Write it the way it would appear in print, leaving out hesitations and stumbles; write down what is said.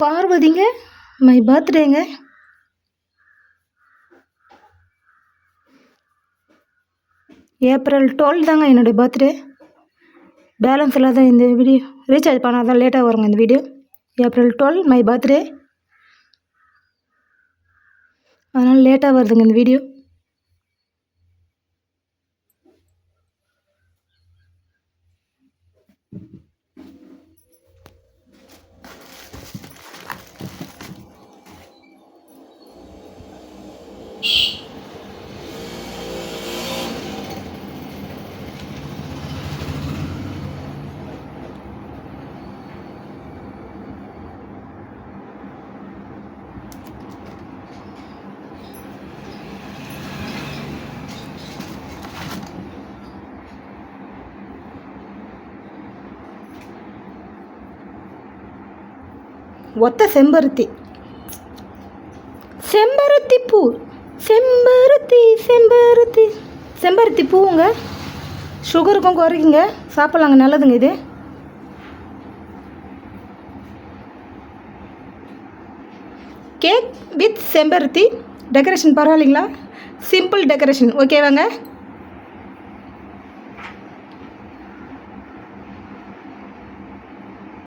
பார்வதிங்க, my பர்த்டேங்க. April 12 தாங்க என்னுடைய birthday. Balance இல்லாத இந்த வீடியோ ரீசார்ஜ் பண்ணால் தான் லேட்டாக வருங்க இந்த வீடியோ. ஏப்ரல் 12 மை பர்த்டே, அதனால் லேட்டாக வருதுங்க இந்த வீடியோ. ஒத்த செம்பருத்தி, செம்பருத்தி பூ, செம்பருத்தி செம்பருத்தி செம்பருத்தி பூவுங்க. சுகருக்கும் குறைக்குங்க, சாப்பிட்லாங்க, நல்லதுங்க இது. கேக் வித் செம்பருத்தி டெக்கரேஷன் பரவாயில்லைங்களா? Simple decoration ஓகேவாங்க.